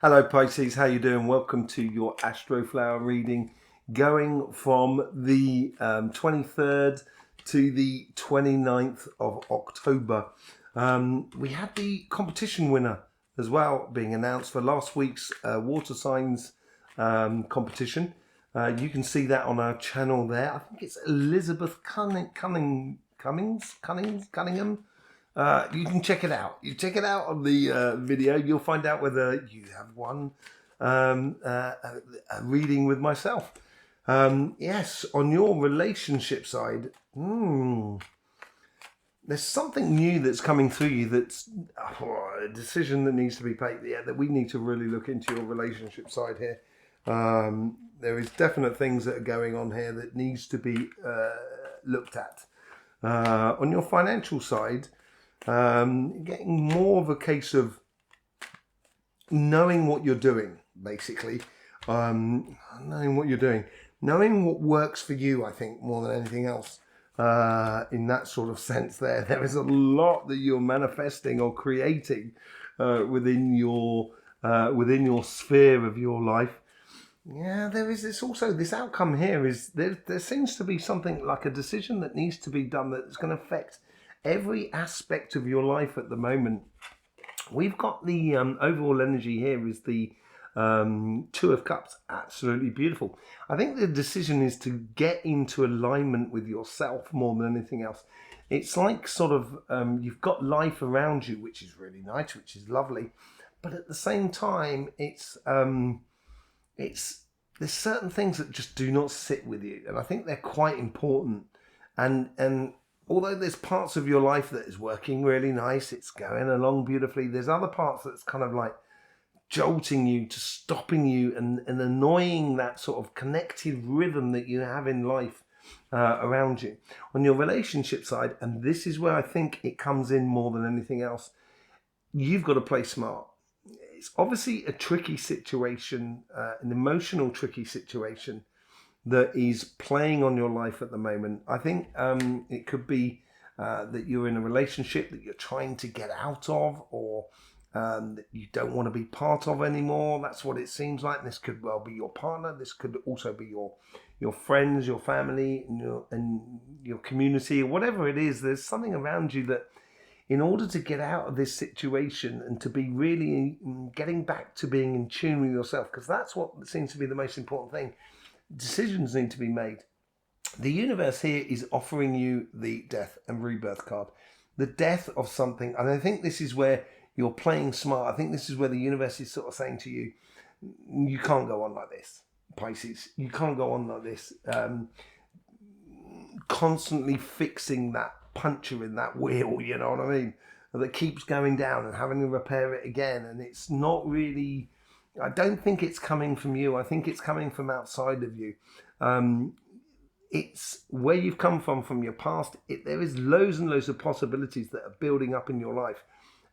Hello Pisces, how you doing? Welcome to your Astroflower reading, going from the 23rd to the 29th of October. We had the competition winner as well being announced for last week's water signs competition. You can see that on our channel there. I think it's Elizabeth Cunningham. You can check it out. You check it out on the video. You'll find out whether you have won a reading with myself. Yes, on your relationship side, there's something new that's coming through you. That's a decision that needs to be made. Yeah, that we need to really look into your relationship side here. There is definite things that are going on here that needs to be looked at. On your financial side, getting more of a case of knowing what you're doing, basically. Knowing what you're doing. Knowing what works for you, I think, more than anything else. In that sort of sense there is a lot that you're manifesting or creating within your sphere of your life. Yeah, there is this outcome here is there seems to be something like a decision that needs to be done that's going to affect every aspect of your life at the moment. We've got the overall energy here is the Two of Cups. Absolutely beautiful. I think the decision is to get into alignment with yourself more than anything else. It's like sort of you've got life around you, which is really nice, which is lovely, but at the same time, there's certain things that just do not sit with you, and I think they're quite important. And although there's parts of your life that is working really nice, it's going along beautifully, there's other parts that's kind of like jolting you, to stopping you and annoying that sort of connected rhythm that you have in life around you. On your relationship side, and this is where I think it comes in more than anything else, you've got to play smart. It's obviously a tricky situation, an emotional tricky situation that is playing on your life at the moment. I think it could be that you're in a relationship that you're trying to get out of, or that you don't want to be part of anymore. That's what it seems like. And this could well be your partner. This could also be your friends, your family, and your community, or whatever it is. There's something around you that, in order to get out of this situation and to be really getting back to being in tune with yourself, because that's what seems to be the most important thing, decisions need to be made. The universe here is offering you the death and rebirth card. The death of something, and I think this is where you're playing smart. I think this is where the universe is sort of saying to you, you can't go on like this, Pisces. You can't go on like this. Constantly fixing that puncture in that wheel, you know what I mean, that keeps going down and having to repair it again. And it's not really, I don't think it's coming from you. I think it's coming from outside of you. It's where you've come from your past. There is loads and loads of possibilities that are building up in your life.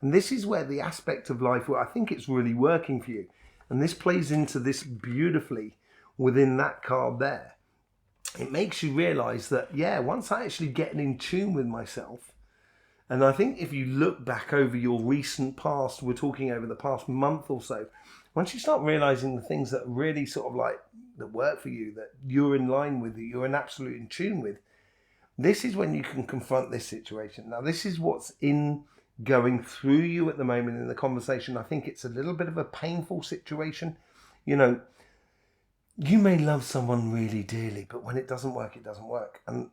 And this is where the aspect of life where I think it's really working for you. And this plays into this beautifully within that card there. It makes you realize that, yeah, once I actually get in tune with myself, and I think if you look back over your recent past, we're talking over the past month or so, once you start realizing the things that really sort of like that work for you, that you're in line with, that you're in absolute in tune with, this is when you can confront this situation. Now, this is what's going through you at the moment in the conversation. I think it's a little bit of a painful situation. You know, you may love someone really dearly, but when it doesn't work, it doesn't work. And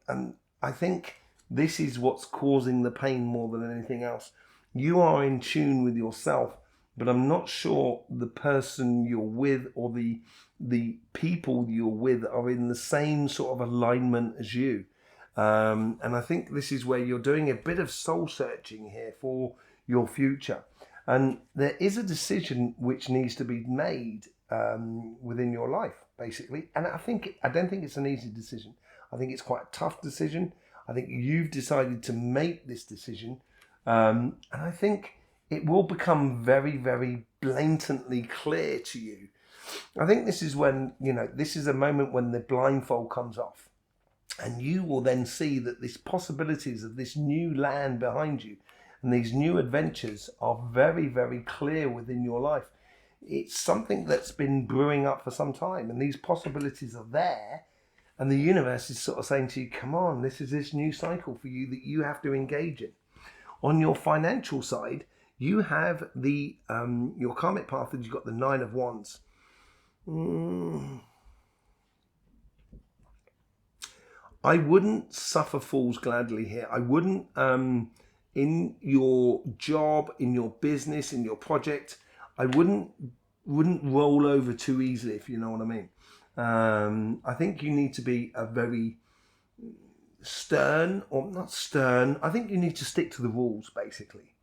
I think this is what's causing the pain more than anything else. You are in tune with yourself, but I'm not sure the person you're with or the people you're with are in the same sort of alignment as you. And I think this is where you're doing a bit of soul searching here for your future. And there is a decision which needs to be made within your life, basically. And I don't think it's an easy decision. I think it's quite a tough decision. I think you've decided to make this decision. And I think it will become very, very blatantly clear to you. I think this is when, this is a moment when the blindfold comes off. And you will then see that these possibilities of this new land behind you and these new adventures are very, very clear within your life. it's something that's been brewing up for some time, and these possibilities are there. And the universe is sort of saying to you, come on, this is this new cycle for you that you have to engage in. On your financial side, you have the your karmic path, and you've got the Nine of Wands. I wouldn't suffer fools gladly here. I wouldn't, in your job, in your business, in your project, I wouldn't roll over too easily, if you know what I mean. I think you need to be a very stern, or not stern, I think you need to stick to the rules, basically.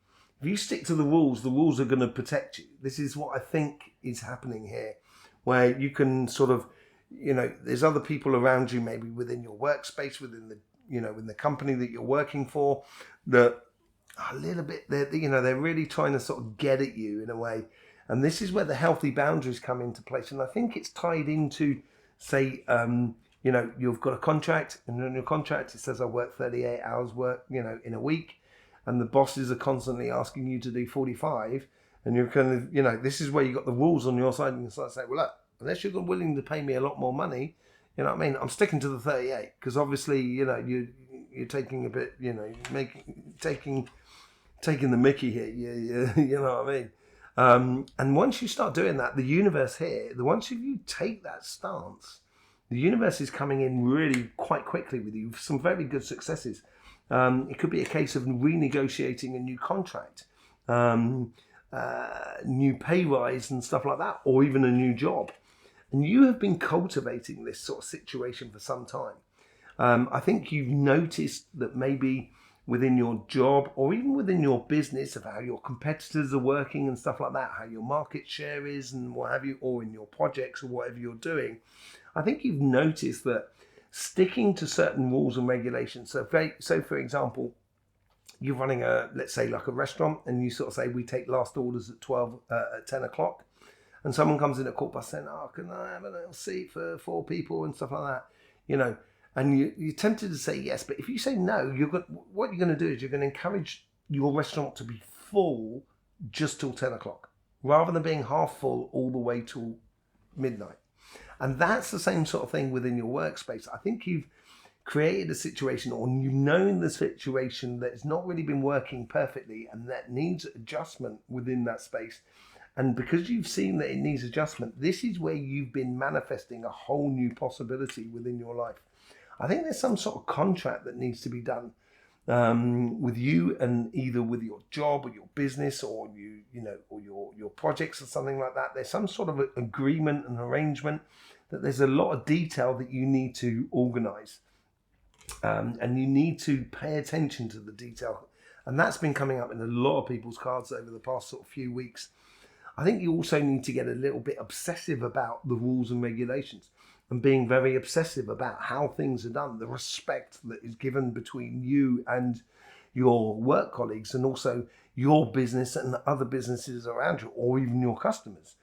If you stick to the rules are going to protect you. This is what I think is happening here, where you can sort of, there's other people around you, maybe within your workspace, within the, in the company that you're working for, that a little bit, they're really trying to sort of get at you in a way. And this is where the healthy boundaries come into place. And I think it's tied into, say, you've got a contract, and in your contract it says I work 38 hours in a week, and the bosses are constantly asking you to do 45, and you're kind of, this is where you got the rules on your side, and you start to say, well, look, unless you're willing to pay me a lot more money, you know what I mean, I'm sticking to the 38, because obviously, you're taking a bit, taking the mickey here, you know what I mean. And once you start doing that, the universe here, once you take that stance, the universe is coming in really quite quickly with you, some very good successes. It could be a case of renegotiating a new contract, new pay rise and stuff like that, or even a new job. And you have been cultivating this sort of situation for some time. I think you've noticed that maybe within your job, or even within your business, of how your competitors are working and stuff like that, how your market share is and what have you, or in your projects or whatever you're doing. I think you've noticed that sticking to certain rules and regulations. So for example, you're running let's say like a restaurant, and you sort of say, we take last orders at 10 o'clock. And someone comes in at 1:15 saying, oh, can I have a little seat for 4 people and stuff like that, and you're tempted to say yes. But if you say no, what you're going to do is you're going to encourage your restaurant to be full just till 10 o'clock, rather than being half full all the way till midnight. And that's the same sort of thing within your workspace. I think you've created a situation, or you've known the situation that's not really been working perfectly and that needs adjustment within that space. And because you've seen that it needs adjustment, this is where you've been manifesting a whole new possibility within your life. I think there's some sort of contract that needs to be done with you, and either with your job or your business, or or your projects or something like that. There's some sort of agreement and arrangement that there's a lot of detail that you need to organize, and you need to pay attention to the detail. And that's been coming up in a lot of people's cards over the past sort of few weeks. I think you also need to get a little bit obsessive about the rules and regulations, and being very obsessive about how things are done, the respect that is given between you and your work colleagues, and also your business and other businesses around you, or even your customers.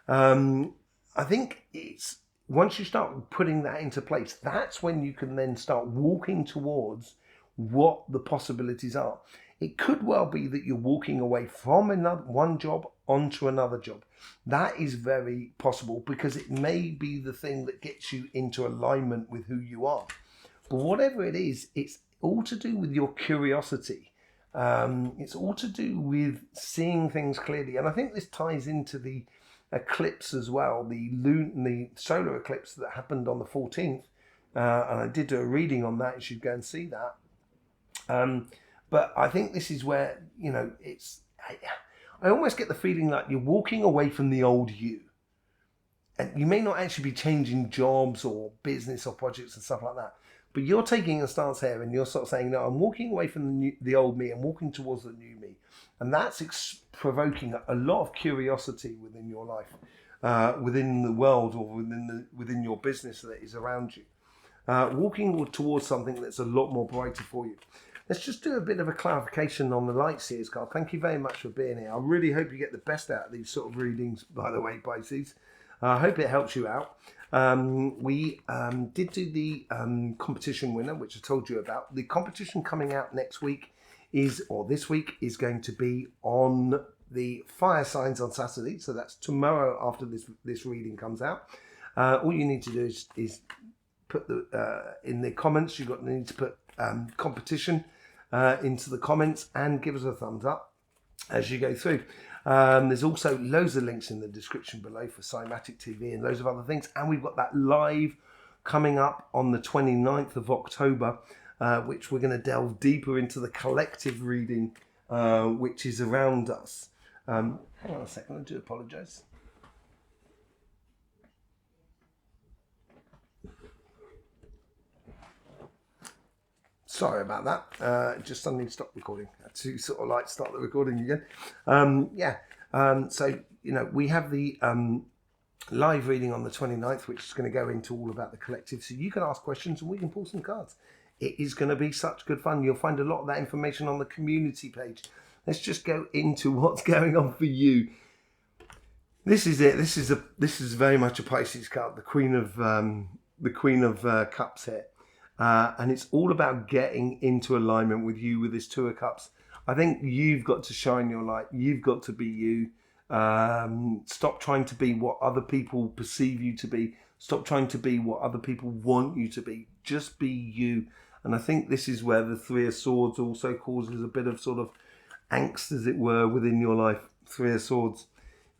I think it's once you start putting that into place, that's when you can then start walking towards what the possibilities are. It could well be that you're walking away from one job onto another job. That is very possible, because it may be the thing that gets you into alignment with who you are. But whatever it is, it's all to do with your curiosity. It's all to do with seeing things clearly. And I think this ties into the eclipse as well, the solar eclipse that happened on the 14th. And I did do a reading on that. You should go and see that. But I think this is where, I almost get the feeling like you're walking away from the old you. And you may not actually be changing jobs or business or projects and stuff like that, but you're taking a stance here, and you're sort of saying, no, I'm walking away from the old me and walking towards the new me. And that's provoking a lot of curiosity within your life, within the world, or within your business that is around you. Walking towards something that's a lot more brighter for you. Let's just do a bit of a clarification on the light seers card. Thank you very much for being here. I really hope you get the best out of these sort of readings, by the way, Pisces. I hope it helps you out. We did do the competition winner, which I told you about. The competition coming out next week this week is going to be on the fire signs on Saturday, so that's tomorrow after this reading comes out. All you need to do is put the in the comments. Need to put competition into the comments and give us a thumbs up as you go through. There's also loads of links in the description below for Cymatic TV and loads of other things. And we've got that live coming up on the 29th of October, which we're going to delve deeper into the collective reading, which is around us. Hang on a second, I do apologise. Sorry about that. Just suddenly stopped recording. I had to sort of like start the recording again. So, you know, we have the live reading on the 29th, which is going to go into all about the collective. So you can ask questions and we can pull some cards. It is going to be such good fun. You'll find a lot of that information on the community page. Let's just go into what's going on for you. This is it. This is very much a Pisces card, the Queen of Cups here. And it's all about getting into alignment with you with this Two of Cups. I think you've got to shine your light. You've got to be you. Stop trying to be what other people perceive you to be. Stop trying to be what other people want you to be. Just be you. And I think this is where the Three of Swords also causes a bit of sort of angst, as it were, within your life. Three of Swords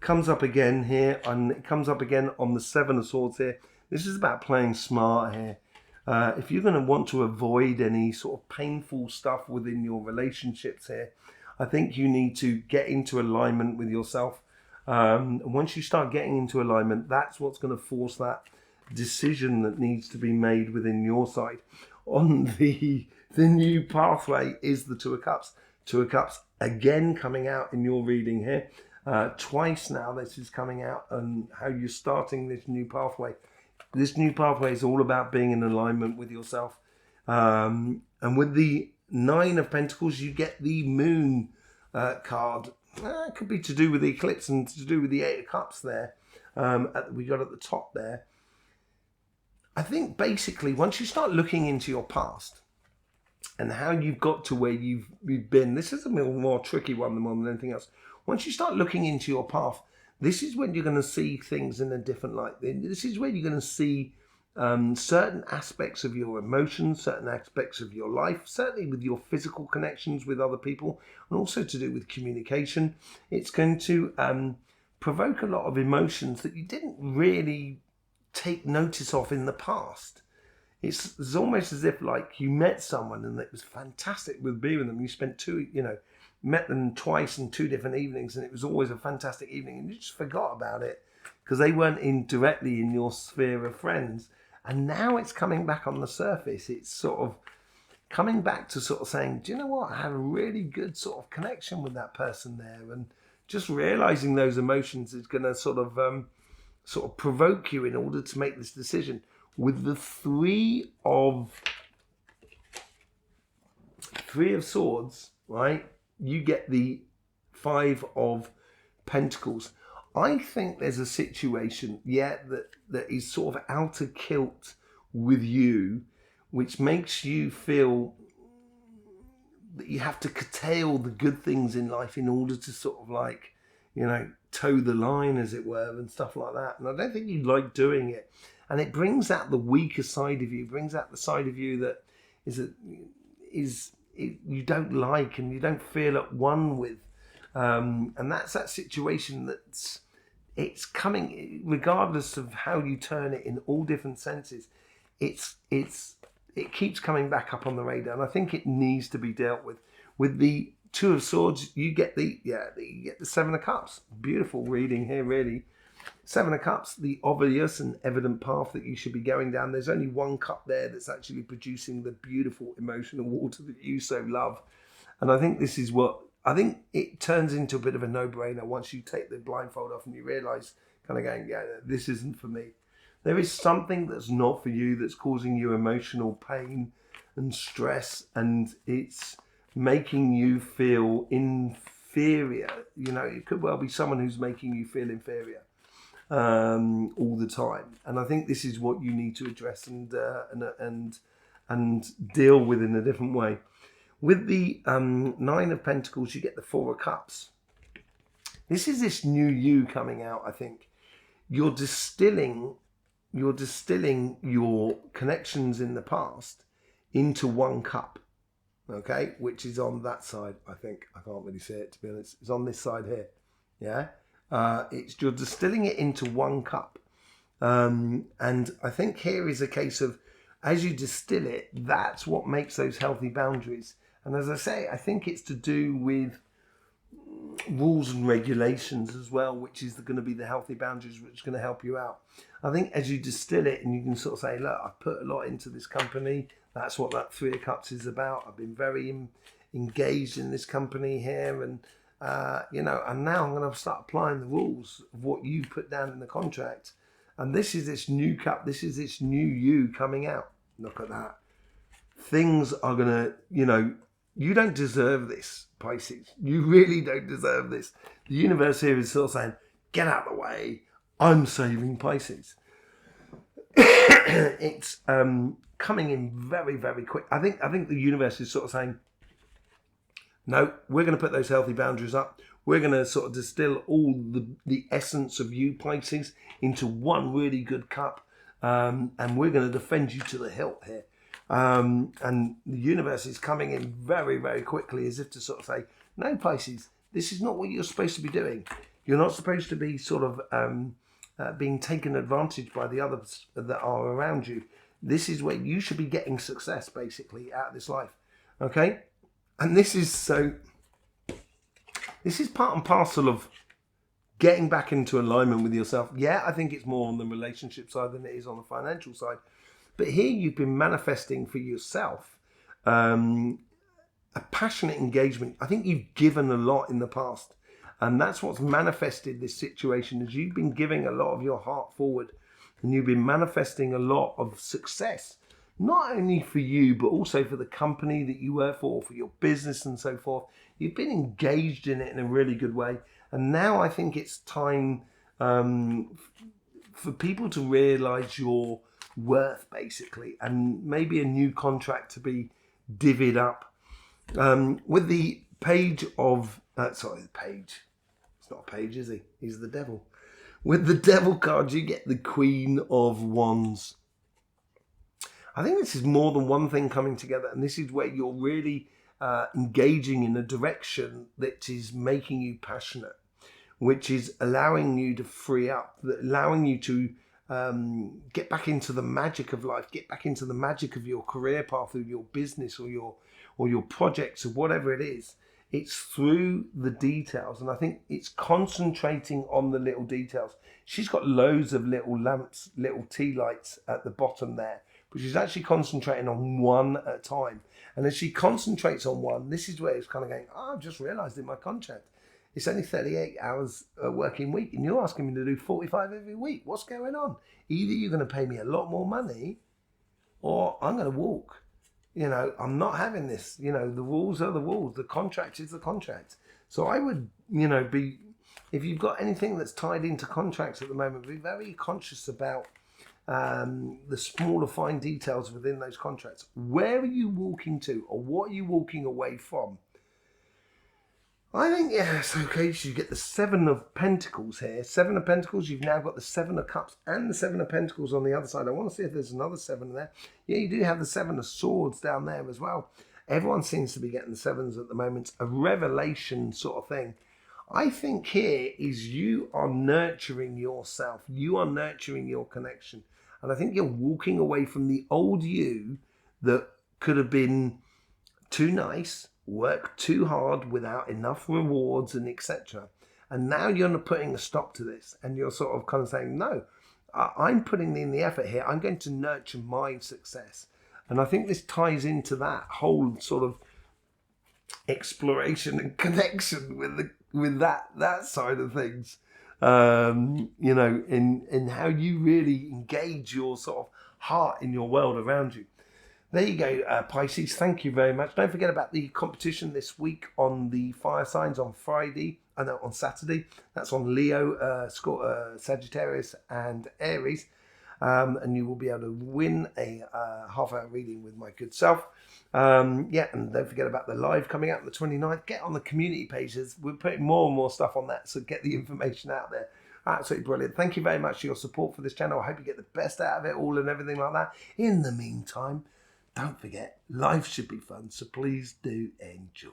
comes up again here, and it comes up again on the Seven of Swords here. This is about playing smart here. If you're going to want to avoid any sort of painful stuff within your relationships here, I think you need to get into alignment with yourself. And once you start getting into alignment, that's what's going to force that decision that needs to be made within your side. On the new pathway is the Two of Cups. Two of Cups again coming out in your reading here. Twice now this is coming out, and how you're starting this new pathway. This new pathway is all about being in alignment with yourself. And with the Nine of Pentacles, you get the Moon card. It could be to do with the eclipse and to do with the Eight of Cups there. We got at the top there. I think basically once you start looking into your past and how you've got to where you've been, this is a more tricky one than anything else. Once you start looking into your path, this is when you're going to see things in a different light. This is where you're going to see certain aspects of your emotions, certain aspects of your life, certainly with your physical connections with other people, and also to do with communication. It's going to provoke a lot of emotions that you didn't really take notice of in the past. It's almost as if like you met someone and it was fantastic with being with them. You spent met them twice in 2 different evenings, and it was always a fantastic evening, and you just forgot about it because they weren't directly in your sphere of friends. And now it's coming back on the surface. It's sort of coming back to sort of saying, do you know what? I had a really good sort of connection with that person there, and just realizing those emotions is going to sort of provoke you in order to make this decision. With the Three of Swords, right? You get the Five of Pentacles. I think there's a situation, that is sort of out of kilt with you, which makes you feel that you have to curtail the good things in life in order to sort of like, toe the line, as it were, and stuff like that. And I don't think you like doing it. And it brings out the weaker side of you, brings out the side of you that you don't like and you don't feel at one with. And that's that situation it's coming, regardless of how you turn it in all different senses. It keeps coming back up on the radar, and I think it needs to be dealt with. With the Two of Swords, you get the Seven of Cups. Beautiful reading here, really. Seven of Cups, the obvious and evident path that you should be going down. There's only one cup there that's actually producing the beautiful emotional water that you so love. And I think this is I think it turns into a bit of a no-brainer once you take the blindfold off and you realise, kind of going, yeah, this isn't for me. There is something that's not for you that's causing you emotional pain and stress, and it's making you feel inferior. It could well be someone who's making you feel inferior all the time. And I think this is what you need to address and deal with in a different way. With the Nine of Pentacles, you get the Four of Cups. This is this new you coming out, I think. You're distilling your connections in the past into one cup, okay, which is on that side. I think I can't really see it, to be honest. It's on this side here. You're distilling it into one cup, and I think here is a case of, as you distill it, that's what makes those healthy boundaries. And as I say, I think it's to do with rules and regulations as well, which is going to be the healthy boundaries, which is going to help you out. I think as you distill it, and you can sort of say, look, I've put a lot into this company. That's what that 3 of Cups is about. I've been very engaged in this company here, and and now I'm going to start applying the rules of what you put down in the contract. And this is this new cup. This is this new you coming out. Look at that. Things are going to, you don't deserve this, Pisces. You really don't deserve this. The universe here is sort of saying, get out of the way. I'm saving Pisces. It's coming in very, very quick. I think the universe is sort of saying, no, we're going to put those healthy boundaries up. We're going to sort of distill all the essence of you, Pisces, into one really good cup. And we're going to defend you to the hilt here. And the universe is coming in very, very quickly, as if to sort of say, no, Pisces, this is not what you're supposed to be doing. You're not supposed to be sort of being taken advantage by the others that are around you. This is where you should be getting success, basically, out of this life. Okay? And this is part and parcel of getting back into alignment with yourself. Yeah, I think it's more on the relationship side than it is on the financial side. But here you've been manifesting for yourself a passionate engagement. I think you've given a lot in the past. And that's what's manifested this situation, is you've been giving a lot of your heart forward. And you've been manifesting a lot of success. Not only for you, but also for the company that you work for your business and so forth. You've been engaged in it in a really good way. And now I think it's time for people to realise your worth, basically, and maybe a new contract to be divvied up. With the page of... the page. It's not a page, is he? He's the devil. With the devil card, you get the Queen of Wands. I think this is more than one thing coming together, and this is where you're really engaging in a direction that is making you passionate, which is allowing you to free up, allowing you to get back into the magic of life, get back into the magic of your career path, or your business, or your projects, or whatever it is. It's through the details, and I think it's concentrating on the little details. She's got loads of little lamps, little tea lights at the bottom there, but she's actually concentrating on one at a time. And as she concentrates on one, this is where it's kind of going, I've just realised in my contract, it's only 38 hours a working week, and you're asking me to do 45 every week. What's going on? Either you're going to pay me a lot more money, or I'm going to walk. I'm not having this. The rules are the rules. The contract is the contract. So I would, if you've got anything that's tied into contracts at the moment, be very conscious about the smaller fine details within those contracts. Where are you walking to, or what are you walking away from? I think, it's okay. So you get the 7 of Pentacles here. 7 of Pentacles. You've now got the 7 of Cups and the 7 of Pentacles on the other side. I want to see if there's another 7 there. Yeah, you do have the 7 of Swords down there as well. Everyone seems to be getting the 7s at the moment. A revelation sort of thing. I think here is you are nurturing yourself. You are nurturing your connection. And I think you're walking away from the old you that could have been too nice, work too hard without enough rewards and etc. And now you're putting a stop to this, and you're sort of kind of saying, no, I'm putting in the effort here. I'm going to nurture my success. And I think this ties into that whole sort of exploration and connection with that side of things. In how you really engage your sort of heart in your world around you. There you go, Pisces. Thank you very much. Don't forget about the competition this week on the fire signs on Saturday. That's on Leo, Sagittarius and Aries. and you will be able to win a half-hour reading with my good self. Yeah, and don't forget about the live coming out on the 29th. Get on the community pages. We're putting more and more stuff on that, so get the information out there. Absolutely brilliant. Thank you very much for your support for this channel. I hope you get the best out of it all and everything like that. In the meantime, don't forget, life should be fun, so please do enjoy.